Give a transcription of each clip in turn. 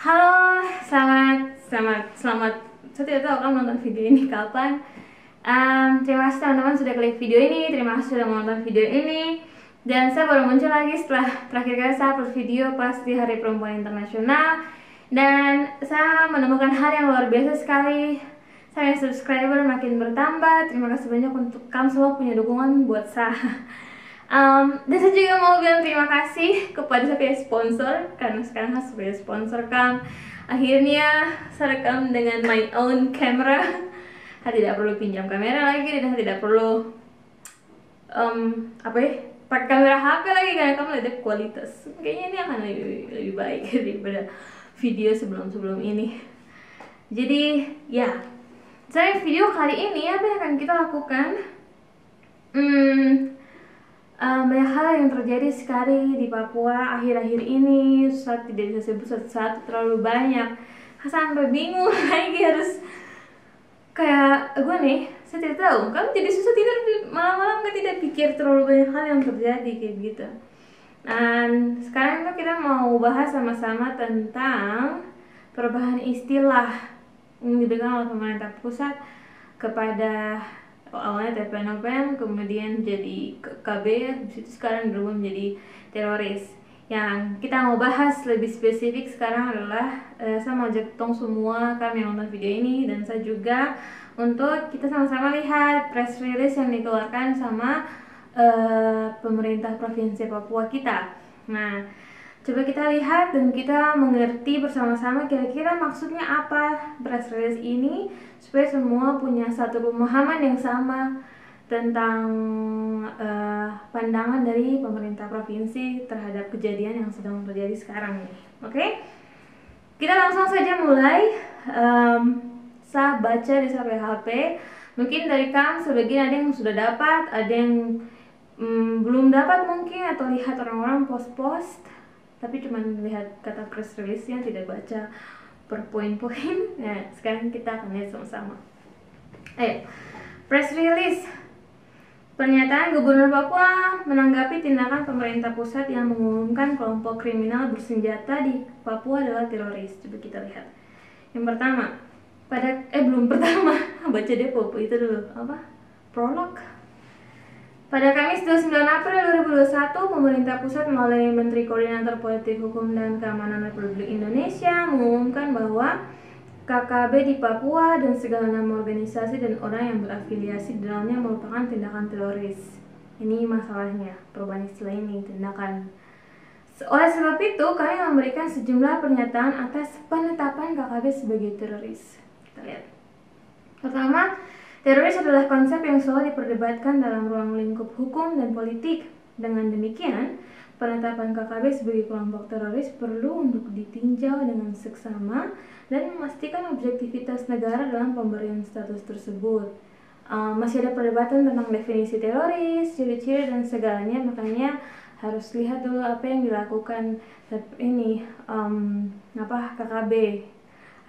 Halo, selamat. Saya tidak tahu kamu nonton video ini kapan. Terima kasih teman-teman sudah klik video ini. Terima kasih sudah menonton video ini. Dan saya baru muncul lagi setelah terakhir kali saya upload video pas di Hari Perempuan Internasional. Dan saya menemukan hal yang luar biasa sekali. Saya subscriber makin bertambah. Terima kasih banyak untuk kamu semua punya dukungan buat saya. Dan saya juga mau bilang terima kasih kepada saya punya sponsor, karena sekarang saya sebagai sponsor kan akhirnya saya rekam dengan my own camera. Saya tidak perlu pinjam kamera lagi dan saya tidak perlu pakai kamera HP lagi karena kamu lihat kualitas. Kayaknya ini akan lebih baik daripada video sebelum ini. Jadi ya, saya video kali ini apa yang akan kita lakukan? Banyak hal yang terjadi sekali di Papua akhir-akhir ini. Saya tidak bisa sebut satu-satu, terlalu banyak. Sampai bingung lagi harus kayak gue nih. Saya tidak tahu, kamu jadi susah tidur malam-malam nggak, tidak pikir terlalu banyak hal yang terjadi kayak gitu. Dan sekarang tuh kita mau bahas sama-sama tentang perubahan istilah yang diberikan oleh pemerintah pusat kepada awalnya TPNOPM, kemudian jadi KB, habis itu sekarang berubah menjadi teroris. Yang kita mau bahas lebih spesifik sekarang adalah saya mau ajak tong semua kami yang nonton video ini dan saya juga untuk kita sama-sama lihat press release yang dikeluarkan sama pemerintah provinsi Papua kita. Nah, coba kita lihat dan kita mengerti bersama-sama kira-kira maksudnya apa press release ini, supaya semua punya satu pemahaman yang sama tentang pandangan dari pemerintah provinsi terhadap kejadian yang sedang terjadi sekarang ini. Oke? Kita langsung saja mulai. Saya baca di HP. Mungkin dari kamu sebagian ada yang sudah dapat, ada yang belum dapat mungkin, atau lihat orang-orang post-post tapi cuma lihat kata press release-nya, tidak baca per poin-poin. Nah, sekarang kita akan lihat sama-sama. Ayo, press release. Pernyataan Gubernur Papua menanggapi tindakan pemerintah pusat yang mengumumkan kelompok kriminal bersenjata di Papua adalah teroris. Coba kita lihat. Yang pertama, belum pertama, baca depo itu dulu. Prolog. Pada Kamis 29 April 2021, pemerintah pusat melalui Menteri Koordinator Politik Hukum dan Keamanan Republik Indonesia mengumumkan bahwa KKB di Papua dan segala nama organisasi dan orang yang berafiliasi di dalamnya merupakan tindakan teroris. Ini masalahnya, perubahan istilah ini, tindakan. Oleh sebab itu, kami memberikan sejumlah pernyataan atas penetapan KKB sebagai teroris. Kita lihat. Pertama, teroris adalah konsep yang selalu diperdebatkan dalam ruang lingkup hukum dan politik. Dengan demikian, penetapan KKB sebagai kelompok teroris perlu untuk ditinjau dengan seksama dan memastikan objektivitas negara dalam pemberian status tersebut. Masih ada perdebatan tentang definisi teroris, ciri-ciri dan segalanya, makanya harus lihat dulu apa yang dilakukan ini KKB,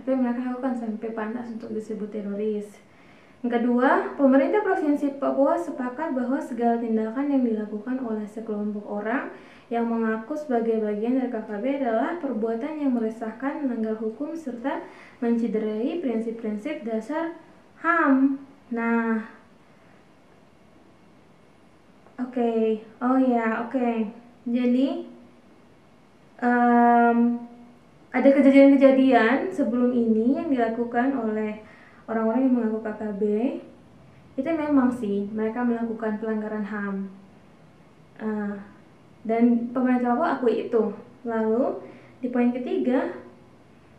apa yang mereka lakukan sampai pantas untuk disebut teroris. Yang kedua, pemerintah Provinsi Papua sepakat bahwa segala tindakan yang dilakukan oleh sekelompok orang yang mengaku sebagai bagian dari KKB adalah perbuatan yang meresahkan, melanggar hukum, serta mencederai prinsip-prinsip dasar HAM. Nah, oke. Jadi, ada kejadian-kejadian sebelum ini yang dilakukan oleh orang-orang yang mengaku KKB. Itu memang sih mereka melakukan pelanggaran HAM, dan pemerintah Papua akui itu. Lalu di poin ketiga,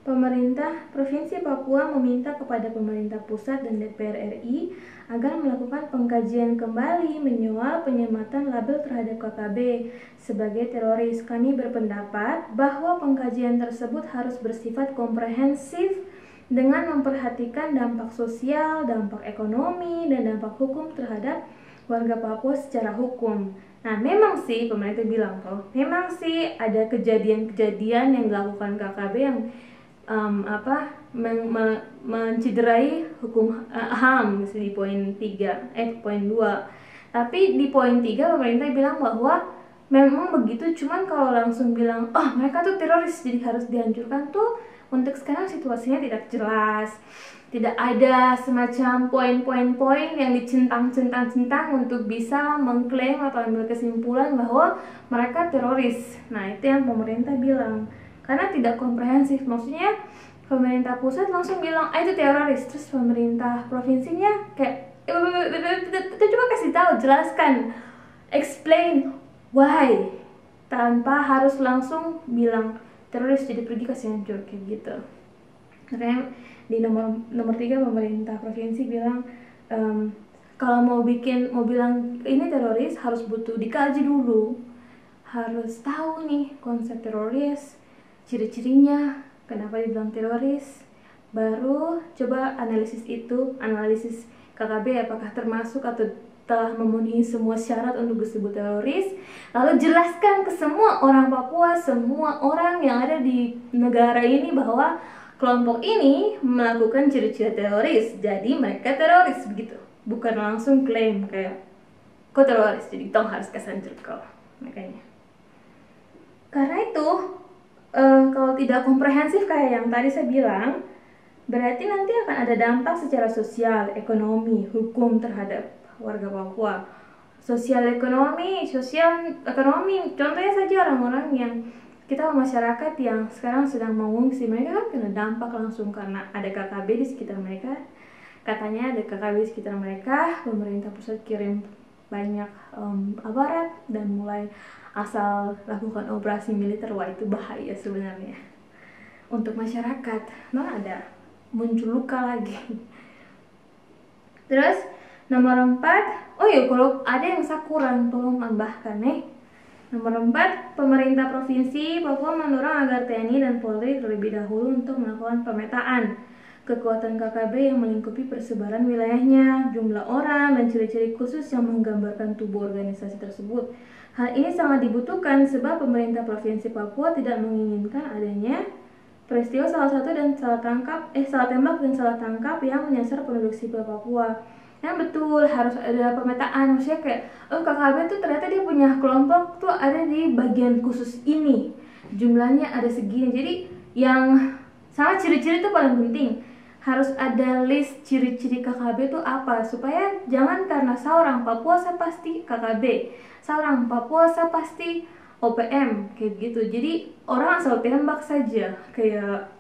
pemerintah Provinsi Papua meminta kepada pemerintah pusat dan DPR RI agar melakukan pengkajian kembali menyoal penyematan label terhadap KKB sebagai teroris. Kami berpendapat bahwa pengkajian tersebut harus bersifat komprehensif dengan memperhatikan dampak sosial, dampak ekonomi, dan dampak hukum terhadap warga Papua secara hukum. Nah, memang sih pemerintah bilang memang sih ada kejadian-kejadian yang dilakukan KKB yang mencederai hukum HAM di poin 2. Tapi di poin 3 pemerintah bilang bahwa memang begitu, cuman kalau langsung bilang mereka tuh teroris jadi harus dihancurkan tuh untuk sekarang situasinya tidak jelas, tidak ada semacam poin-poin yang dicentang-centang untuk bisa mengklaim atau ambil kesimpulan bahwa mereka teroris. Nah, itu yang pemerintah bilang, karena tidak komprehensif. Maksudnya pemerintah pusat langsung bilang itu teroris, terus pemerintah provinsinya kayak coba kasih tahu, jelaskan, explain why, tanpa harus langsung bilang teroris jadi pergi ke Cianjur kayak gitu. Makanya di nomor 3 pemerintah provinsi bilang kalau mau bilang ini teroris harus butuh dikaji dulu, harus tahu nih konsep teroris, ciri-cirinya, kenapa dibilang teroris, baru coba analisis KKB apakah termasuk atau telah memenuhi semua syarat untuk disebut teroris, lalu jelaskan ke semua orang Papua, semua orang yang ada di negara ini bahwa kelompok ini melakukan ciri-ciri teroris, jadi mereka teroris begitu. Bukan langsung klaim kayak kau teroris, jadi tong harus kesanjur kau. Makanya karena itu kalau tidak komprehensif kayak yang tadi saya bilang, berarti nanti akan ada dampak secara sosial, ekonomi, hukum terhadap warga Papua. Sosial ekonomi, contohnya saja orang-orang yang kita masyarakat yang sekarang sedang mengungsi, mereka kan kena dampak langsung karena ada KKB di sekitar mereka. Katanya ada KKB di sekitar mereka, pemerintah pusat kirim banyak aparat dan mulai asal lakukan operasi militer. Wah, itu bahaya sebenarnya untuk masyarakat, malah ada muncul luka lagi. Terus nomor 4, oh iya, kalau ada yang saya kurang tolong tambahkan nih. Nomor 4, pemerintah provinsi Papua mendorong agar TNI dan Polri terlebih dahulu untuk melakukan pemetaan kekuatan KKB yang melingkupi persebaran wilayahnya, jumlah orang, dan ciri-ciri khusus yang menggambarkan tubuh organisasi tersebut. Hal ini sangat dibutuhkan sebab pemerintah provinsi Papua tidak menginginkan adanya peristiwa salah tembak dan salah tangkap yang menyasar penduduk sipil Papua. Yang betul harus ada pemetaan, maksudnya kayak KKB tuh ternyata dia punya kelompok tuh ada di bagian khusus ini, jumlahnya ada segini. Jadi yang sama ciri-ciri itu paling penting, harus ada list ciri-ciri KKB itu apa, supaya jangan karena seorang Papua saya pasti KKB, seorang Papua saya pasti OPM kayak gitu, jadi orang asal tembak saja kayak.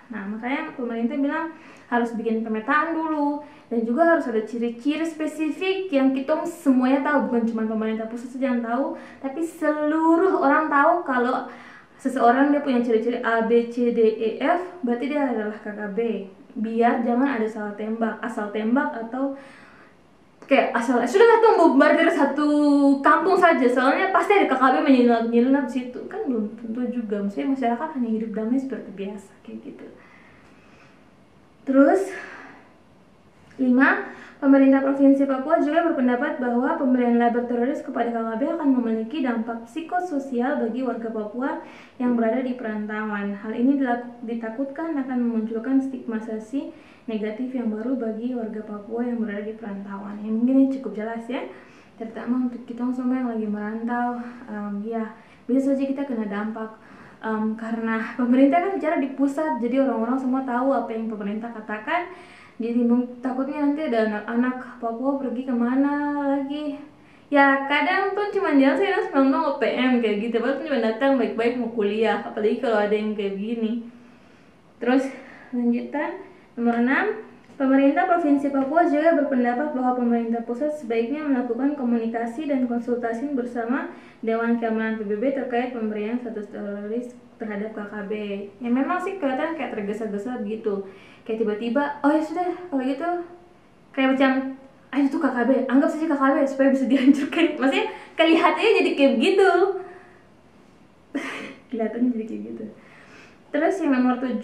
Nah, makanya pemerintah bilang harus bikin pemetaan dulu, dan juga harus ada ciri-ciri spesifik yang kita semuanya tahu, bukan cuma pemerintah pusat saja yang tahu, tapi seluruh orang tahu kalau seseorang dia punya ciri-ciri A, B, C, D, E, F, berarti dia adalah KKB. Biar jangan ada asal tembak atau kayak asal sudahlah tuh bombardir satu kampung saja, soalnya pasti ada KKB menyelinap di situ, kan belum tentu juga. Maksudnya masyarakat hanya hidup damai seperti biasa kayak gitu. Terus 5, pemerintah provinsi Papua juga berpendapat bahwa pemberian label teroris kepada KKB akan memiliki dampak psikososial bagi warga Papua yang berada di perantauan. Hal ini ditakutkan akan memunculkan stigmatisasi negatif yang baru bagi warga Papua yang berada di perantauan. Yang mungkin ini cukup jelas ya, terutama untuk kita semua yang lagi merantau. Ya, bisa saja kita kena dampak karena pemerintah kan bicara di pusat, jadi orang-orang semua tahu apa yang pemerintah katakan. Jadi takutnya nanti ada anak-anak Papua pergi kemana lagi. Ya kadang tuh cuma jalan saya nonton OPM kayak gitu, baru cuma datang baik-baik mau kuliah, apalagi kalau ada yang kayak gini. Terus lanjutan nomor 6, pemerintah provinsi Papua juga berpendapat bahwa pemerintah pusat sebaiknya melakukan komunikasi dan konsultasi bersama Dewan Keamanan PBB terkait pemberian status teroris terhadap KKB. Ya memang sih kelihatan kayak tergesa-gesa begitu, kayak tiba-tiba oh ya sudah kalau gitu, kayak macam itu KKB, anggap saja KKB supaya bisa dihancurkan. Maksudnya kelihatannya jadi kayak begitu. Kelihatannya jadi kayak gitu. Terus yang nomor 7,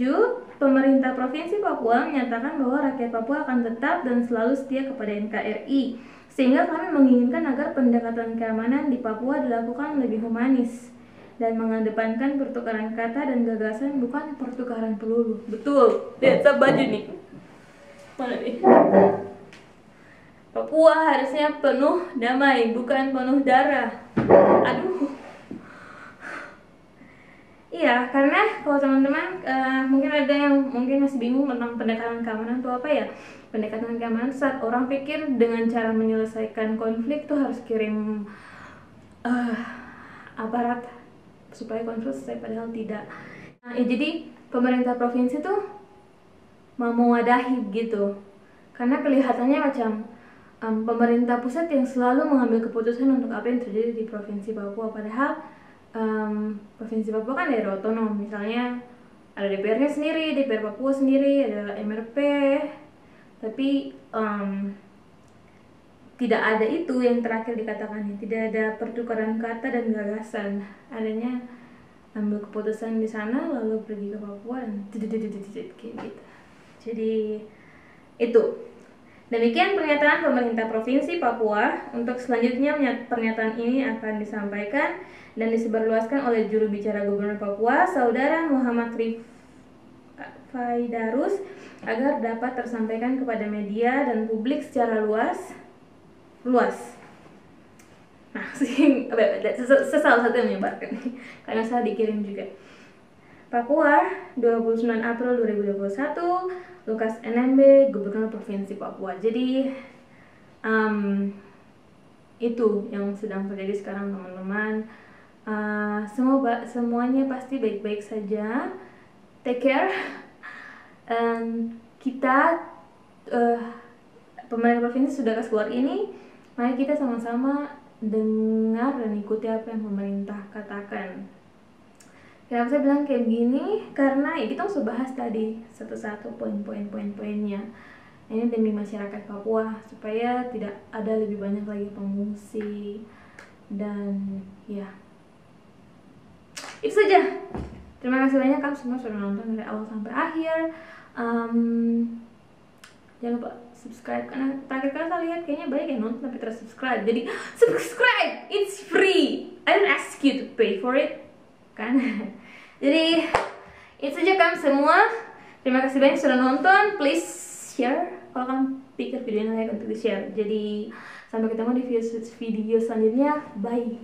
pemerintah provinsi Papua menyatakan bahwa rakyat Papua akan tetap dan selalu setia kepada NKRI, sehingga kami menginginkan agar pendekatan keamanan di Papua dilakukan lebih humanis dan mengedepankan pertukaran kata dan gagasan, bukan pertukaran peluru. Betul, lihat saya baju nih, mana nih? Papua harusnya penuh damai, bukan penuh darah. Aduh. Iya, karena kalau teman-teman mungkin ada yang mungkin masih bingung tentang pendekatan keamanan itu apa ya. Pendekatan keamanan saat orang pikir dengan cara menyelesaikan konflik tuh harus kirim aparat supaya konflik selesai, padahal tidak. Nah, ya jadi pemerintah provinsi tuh mau mewadahi gitu. Karena kelihatannya macam pemerintah pusat yang selalu mengambil keputusan untuk apa yang terjadi di Provinsi Papua, padahal Provinsi Papua kan daerah otonom, misalnya ada DPR-nya sendiri, DPR Papua sendiri, ada MRP, tapi tidak ada itu yang terakhir dikatakan, tidak ada pertukaran kata dan gagasan, adanya ambil keputusan di sana lalu pergi ke Papua dan kayak gitu. Jadi itu. Demikian pernyataan pemerintah Provinsi Papua. Untuk selanjutnya pernyataan ini akan disampaikan dan disebarluaskan oleh juru bicara Gubernur Papua, Saudara Muhammad Faidarus, agar dapat tersampaikan kepada media dan publik secara luas. Nah, salah satu yang menyebarkan karena saya dikirim juga. Papua, 29 April 2021, Lukas NMB, Gubernur Provinsi Papua. Jadi itu yang sedang terjadi sekarang, teman-teman. Semuanya pasti baik-baik saja. Take care. Kita pemerintah provinsi sudah kasih keluar ini. Mari kita sama-sama dengar dan ikuti apa yang pemerintah katakan. Kenapa saya bilang kayak gini? Karena ya kita harus bahas tadi satu-satu poin-poinnya. Ini demi masyarakat Papua supaya tidak ada lebih banyak lagi pengungsi dan ya itu saja. Terima kasih banyak kamu semua sudah nonton dari awal sampai akhir. Jangan lupa subscribe, karena terakhir kali saya lihat kayaknya banyak yang nonton tapi terus subscribe. Jadi subscribe, it's free. I don't ask you to pay for it, kan? Jadi itu saja kamu semua. Terima kasih banyak sudah nonton. Please share kalau kamu pikir video ini layak untuk di share. Jadi sampai ketemu di video selanjutnya. Bye.